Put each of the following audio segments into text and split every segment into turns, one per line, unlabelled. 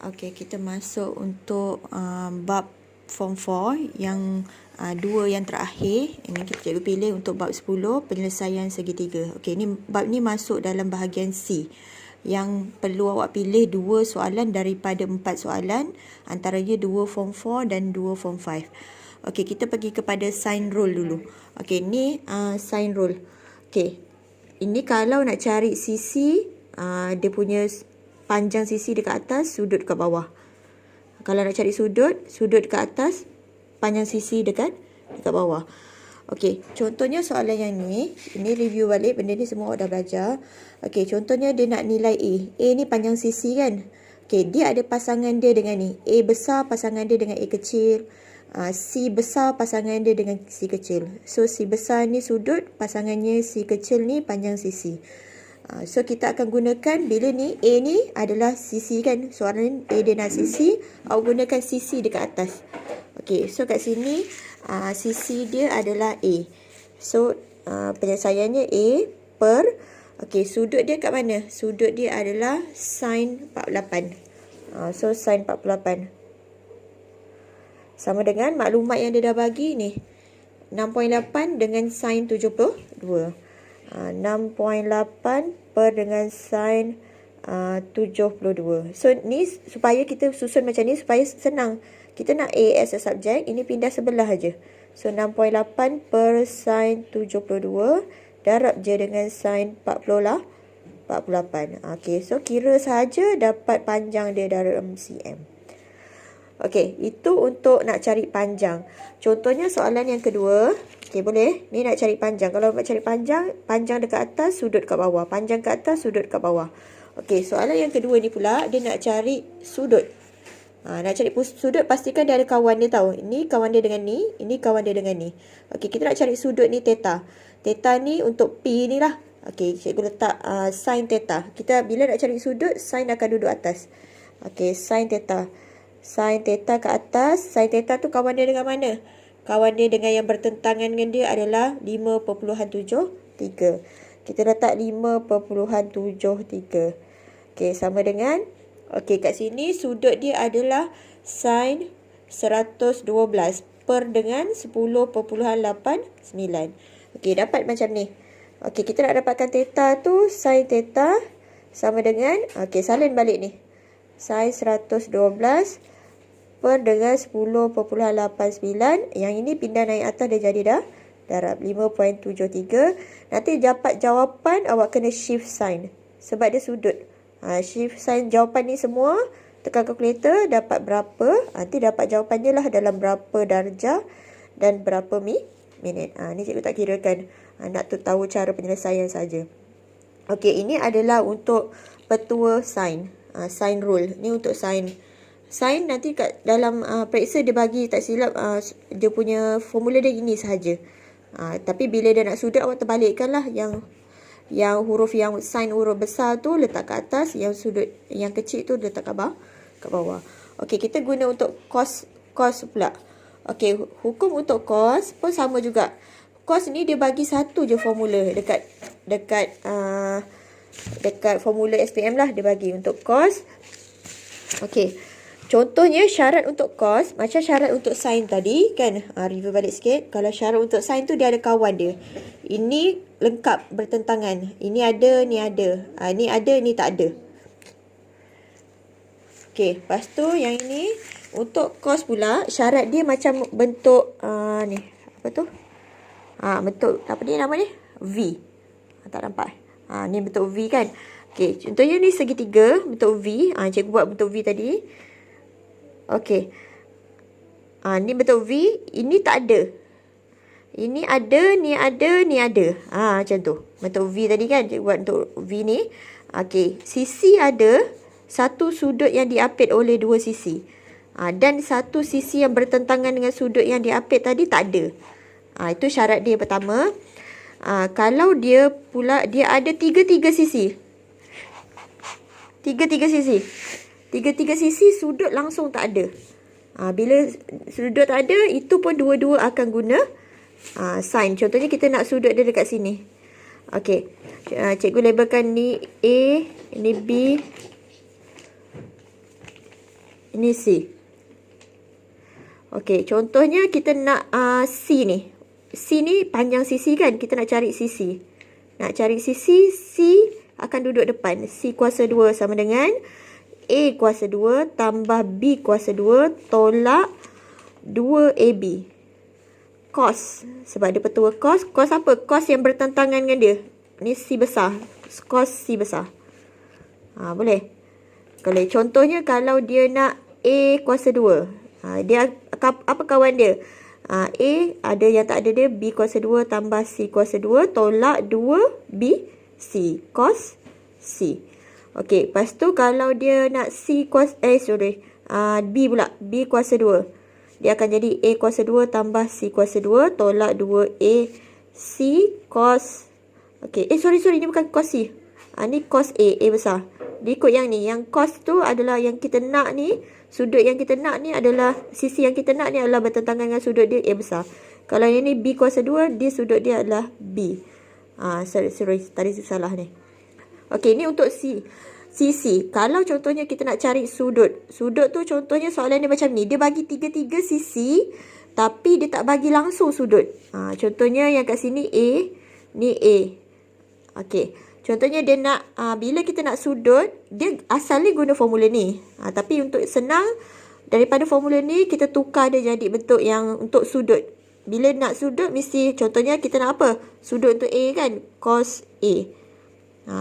Okey, kita masuk untuk bab form 4 yang dua yang terakhir. Ini kita cikgu pilih untuk bab 10 penyelesaian segitiga. Okey, ni bab ni masuk dalam bahagian C. Yang perlu awak pilih 2 soalan daripada 4 soalan, antaranya 2 form 4 dan 2 form 5. Okey, kita pergi kepada sign rule dulu. Okey, ni sign rule. Okey. Ini kalau nak cari sisi dia punya panjang sisi dekat atas, sudut dekat bawah. Kalau nak cari sudut dekat atas, panjang sisi dekat bawah. Okey, contohnya soalan yang ni, ini review balik, benda ni semua awak dah belajar. Okey, contohnya dia nak nilai A. A ni panjang sisi kan? Okey, dia ada pasangan dia dengan ni. A besar pasangan dia dengan A kecil. C besar pasangan dia dengan C kecil. So, C besar ni sudut, pasangannya C kecil ni panjang sisi. So kita akan gunakan bila ni A ni adalah sisi kan. Soalan A dia nak sisi, awak gunakan sisi dekat atas. Okey, so kat sini sisi dia adalah A. So penyelesaiannya A per, okey, sudut dia kat mana? Sudut dia adalah sin 48. So sin 48 sama dengan maklumat yang dia dah bagi ni, 6.8 dengan sin 72. 6.8 per dengan sin 72. So ni supaya kita susun macam ni supaya senang. Kita nak A as a subject, ini pindah sebelah aja. So 6.8 per sin 72 darab je dengan sin 48. Okey, so kira saja dapat panjang dia dalam cm. Okey, itu untuk nak cari panjang. Contohnya soalan yang kedua. Okey, boleh. Ni nak cari panjang. Kalau nak cari panjang, panjang dekat atas, sudut kat bawah. Panjang kat atas, sudut kat bawah. Okey, soalan yang kedua ni pula, dia nak cari sudut. Nak cari sudut, pastikan dia ada kawan dia tahu. Ini kawan dia dengan ni, ini kawan dia dengan ni. Okey, kita nak cari sudut ni theta. Theta ni untuk P ni lah. Okey, cikgu letak sin theta. Kita bila nak cari sudut, sin akan duduk atas. Okey, sin theta. Sin theta ke atas. Sin theta tu kawan dia dengan mana? Kawan dia dengan yang bertentangan dengan dia adalah 5.73. Kita letak 5.73. Okey, sama dengan, okey, kat sini sudut dia adalah sin 112 per dengan 10.89. Okey, dapat macam ni. Okey, kita nak dapatkan theta tu, sin theta sama dengan, okey, salin balik ni. Sin 112 per dengan 10.89. Yang ini pindah naik atas, dia jadi dah darab 5.73. Nanti dapat jawapan, awak kena shift sign sebab dia sudut. Shift sign jawapan ni semua, tekan kalkulator, dapat berapa. Nanti dapat jawapannya lah dalam berapa darjah dan berapa minit. Ni cikgu tak kirakan. Nak tu tahu cara penyelesaian saja. Okey, ini adalah untuk petua sign. Sign rule. Ni untuk sign. Sign nanti kat dalam periksa dia bagi tak silap dia punya formula dia gini sahaja. Tapi bila dia nak sudut, awak terbalikkan lah. Yang huruf yang sign huruf besar tu letak kat atas, yang sudut yang kecil tu letak kat bawah. Okey, kita guna untuk cos pula. Okey, hukum untuk cos pun sama juga. Cos ni dia bagi satu je formula dekat formula SPM lah dia bagi untuk cos. Okey. Contohnya syarat untuk cos macam syarat untuk sin tadi kan. Review balik sikit. Kalau syarat untuk sin tu dia ada kawan dia. Ini lengkap bertentangan. Ini ada, ni ada. Ni ada, ni tak ada. Okey, lepas tu yang ini untuk cos pula syarat dia macam bentuk ni. Apa tu? Bentuk apa ni nama ni? V. Tak nampak. Ni bentuk V kan. Okey, contohnya ni segitiga bentuk V. Cikgu buat bentuk V tadi. Okey. Ni bentuk V, ini tak ada. Ini ada, ni ada, ni ada. Macam tu. Bentuk V tadi kan, cikgu buat bentuk V ni. Okey, sisi ada, satu sudut yang diapit oleh dua sisi. Dan satu sisi yang bertentangan dengan sudut yang diapit tadi tak ada. Itu syarat dia pertama. Kalau dia pula dia ada tiga-tiga sisi. Tiga-tiga sisi sudut langsung tak ada. Bila sudut tak ada, itu pun dua-dua akan guna sin. Contohnya kita nak sudut dia dekat sini. Okey. Cikgu labelkan ni A, ini B, Ini C. Okey, contohnya kita nak C ni. C ni panjang sisi kan? Kita nak cari sisi. Nak cari sisi, C akan duduk depan. C kuasa 2 sama dengan A kuasa 2 tambah B kuasa 2 tolak 2AB. Cos. Sebab dia petua cos. Cos apa? Cos yang bertentangan dengan dia. Ni C besar. Cos C besar. Boleh? Kalau contohnya kalau dia nak A kuasa 2. Dia apa kawan dia? A ada yang tak ada dia, B kuasa 2 tambah C kuasa 2 tolak 2B C. Cos C. Okey, lepas tu kalau dia nak C kuasa B pula, B kuasa 2. Dia akan jadi A kuasa 2 tambah C kuasa 2 tolak 2A C cos. Okey, sorry, ni bukan cos C. Ni cos A besar. Dia ikut yang ni. Yang cos tu adalah yang kita nak ni. Sudut yang kita nak ni adalah, sisi yang kita nak ni adalah bertentangan dengan sudut dia A besar. Kalau yang ni B kuasa 2, dia sudut dia adalah B. Sorry, tadi salah ni. Okey, ni untuk C. Sisi. Kalau contohnya kita nak cari sudut. Sudut tu contohnya soalan dia macam ni. Dia bagi tiga-tiga sisi, tapi dia tak bagi langsung sudut. Contohnya yang kat sini A, ni A. Okey. Contohnya dia nak, bila kita nak sudut, dia asalnya guna formula ni. Tapi untuk senang, daripada formula ni, kita tukar dia jadi bentuk yang untuk sudut. Bila nak sudut, mesti contohnya kita nak apa? Sudut untuk A kan? Cos A.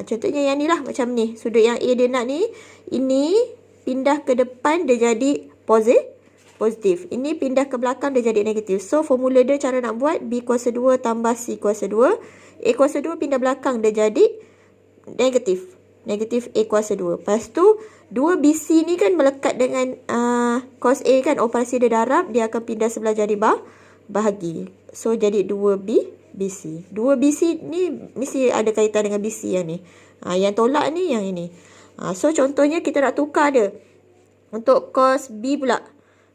Contohnya yang ni lah, macam ni. Sudut yang A dia nak ni, ini pindah ke depan, dia jadi positif. Ini pindah ke belakang, dia jadi negatif. So, formula dia cara nak buat, B kuasa 2 tambah C kuasa 2. A kuasa 2 pindah belakang, dia jadi negatif. Negatif A kuasa 2. Lepas tu, 2BC ni kan melekat dengan cos A kan. Operasi dia darab, dia akan pindah sebelah jadi bahagi. So, jadi 2BC. 2BC ni mesti ada kaitan dengan BC yang ni. Yang tolak ni, yang ini. So, contohnya kita nak tukar dia. Untuk cos B pula.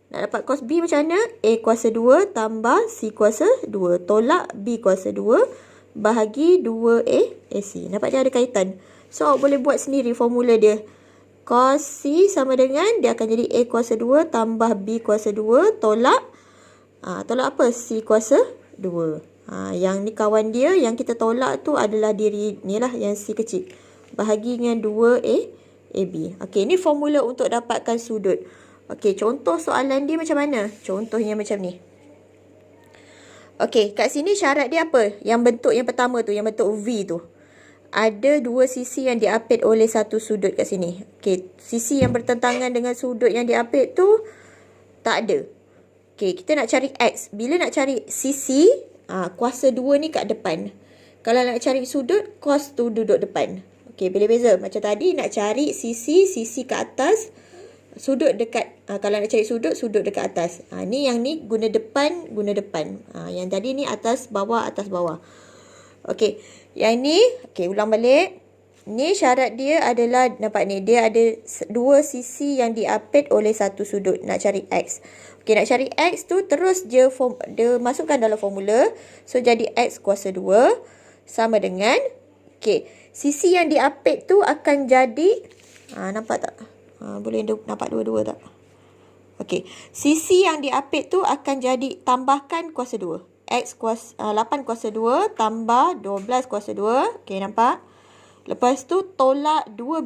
Nak dapat cos B macam mana? A kuasa 2 tambah C kuasa 2. Tolak B kuasa 2. Bahagi 2AC. Nampak dia ada kaitan. So, awak boleh buat sendiri formula dia. Cos C sama dengan, dia akan jadi A kuasa 2 tambah B kuasa 2 tolak. Tolak apa? C kuasa 2. Yang ni kawan dia, yang kita tolak tu adalah diri ni lah, yang C kecil. Bahagi dengan 2AB. Okey, ni formula untuk dapatkan sudut. Okey, contoh soalan dia macam mana? Contohnya macam ni. Okey, kat sini syarat dia apa? Yang bentuk yang pertama tu, yang bentuk V tu. Ada dua sisi yang diapit oleh satu sudut kat sini. Okey, sisi yang bertentangan dengan sudut yang diapit tu tak ada. Okey, kita nak cari X. Bila nak cari sisi, kuasa 2 ni kat depan. Kalau nak cari sudut, cos tu duduk depan. Okey, beza-beza. Macam tadi nak cari sisi ke atas. Sudut dekat, kalau nak cari sudut dekat atas. Ni yang ni guna depan. Yang tadi ni atas bawah. Okey, yang ni, okey, ulang balik. Ni syarat dia adalah, nampak ni, dia ada dua sisi yang diapit oleh satu sudut. Nak cari X. Okey, nak cari X tu terus dia masukkan dalam formula. So, jadi X kuasa 2 sama dengan, okey, sisi yang diapit tu akan jadi, nampak tak? Boleh nampak dua-dua tak? Okey. Sisi yang diapit tu akan jadi tambahkan kuasa 2. X kuasa 8 kuasa 2 tambah 12 kuasa 2. Okey, nampak? Lepas tu tolak 2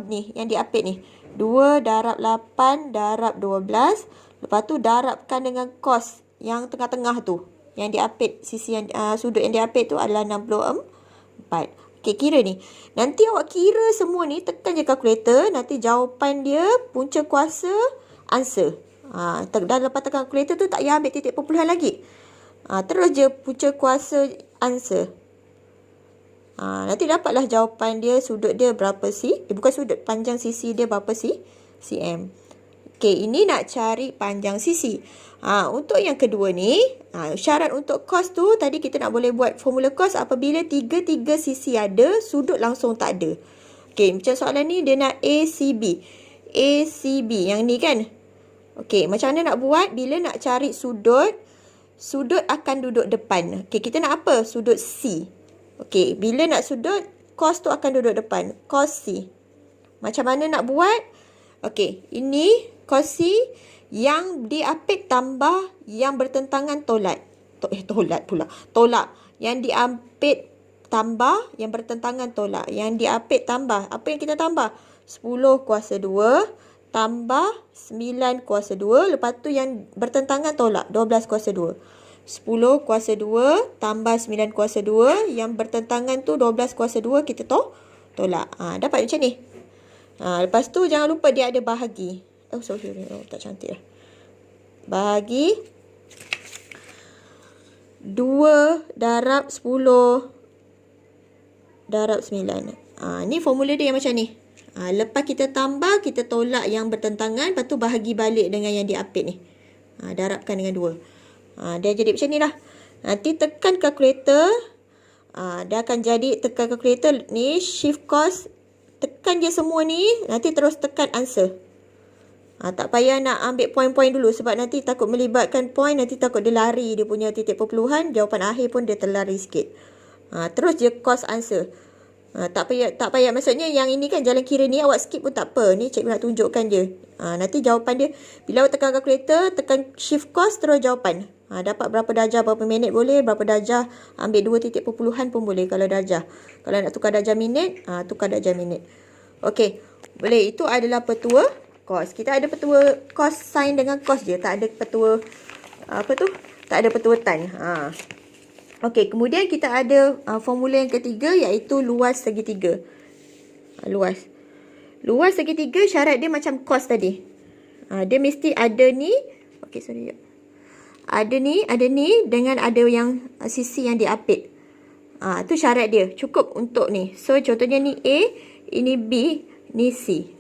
ni yang diapit ni. 2 darab 8 darab 12. Lepas tu darabkan dengan cos yang tengah-tengah tu. Yang diapit, sisi yang sudut yang diapit tu adalah 64. Okay, kira ni. Nanti awak kira semua ni, tekan je kalkulator. Nanti jawapan dia, punca kuasa, answer. Dan lepas tekan kalkulator tu, tak payah ambil titik perpuluhan lagi. Terus je punca kuasa, answer. Nanti dapatlah jawapan dia, sudut dia berapa bukan sudut, panjang sisi dia berapa cm. Okay, ini nak cari panjang sisi. Untuk yang kedua ni, syarat untuk cos tu, tadi kita nak boleh buat formula cos apabila tiga-tiga sisi ada, sudut langsung tak ada. Okay, macam soalan ni, dia nak ACB. ACB, yang ni kan? Okay, macam mana nak buat? Bila nak cari sudut akan duduk depan. Okay, kita nak apa? Sudut C. Okay, bila nak sudut, cos tu akan duduk depan. Cos C. Macam mana nak buat? Okey, ini kongsi yang diapit tambah yang bertentangan tolak. Tolak pula. Tolak. Yang diapit tambah yang bertentangan tolak. Yang diapit tambah. Apa yang kita tambah? 10 kuasa 2 tambah 9 kuasa 2. Lepas tu yang bertentangan tolak. 12 kuasa 2. 10 kuasa 2 tambah 9 kuasa 2. Yang bertentangan tu 12 kuasa 2 kita tolak. Dapat macam ni. Lepas tu jangan lupa dia ada bahagi. Sorry. Tak cantik lah. Bahagi 2 darab 10 darab 9. Ni formula dia yang macam ni. Lepas kita tambah, kita tolak yang bertentangan. Lepas tu bahagi balik dengan yang diapit ni. Darabkan dengan 2. Dia jadi macam ni lah. Nanti tekan kalkulator. Dia akan jadi tekan kalkulator ni. Shift cost. Tekan je semua ni. Nanti terus tekan answer. Tak payah nak ambil poin-poin dulu. Sebab nanti takut melibatkan poin. Nanti takut dia lari. Dia punya titik perpuluhan. Jawapan akhir pun dia terlari sikit. Terus je cost answer. Tak payah. Maksudnya yang ini kan jalan kira ni awak skip pun tak apa. Ni cikgu nak tunjukkan je. Nanti jawapan dia. Bila awak tekan kalkulator. Tekan shift cost terus jawapan. Dapat berapa darjah, berapa minit boleh. Berapa darjah. Ambil 2 titik perpuluhan pun boleh kalau darjah. Kalau nak tukar darjah minit. Tukar darjah minit. Okey. Boleh. Itu adalah petua kos. Kita ada petua kos sin dengan kos je. Tak ada petua. Tak ada petua tan. Okey. Kemudian kita ada formula yang ketiga. Iaitu luas segitiga. Luas segitiga syarat dia macam kos tadi. Dia mesti ada ni. Okey, sorry. Ada ni dengan ada yang sisi yang diapit. Tu syarat dia. Cukup untuk ni. So, contohnya ni A, ini B, ni C.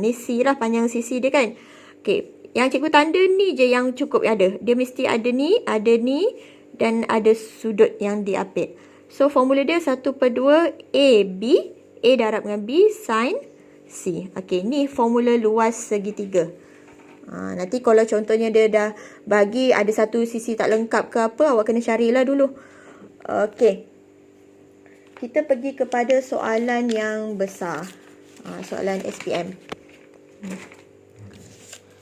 Ni C lah panjang sisi dia kan. Okey, yang cikgu tanda ni je yang cukup ada. Dia mesti ada ni, dan ada sudut yang diapit. So, formula dia 1/2 AB, A darab dengan B, sin C. Okey, ni formula luas segitiga. Nanti kalau contohnya dia dah bagi ada satu sisi tak lengkap ke apa, awak kena carilah dulu. Okey. Kita pergi kepada soalan yang besar. Soalan SPM.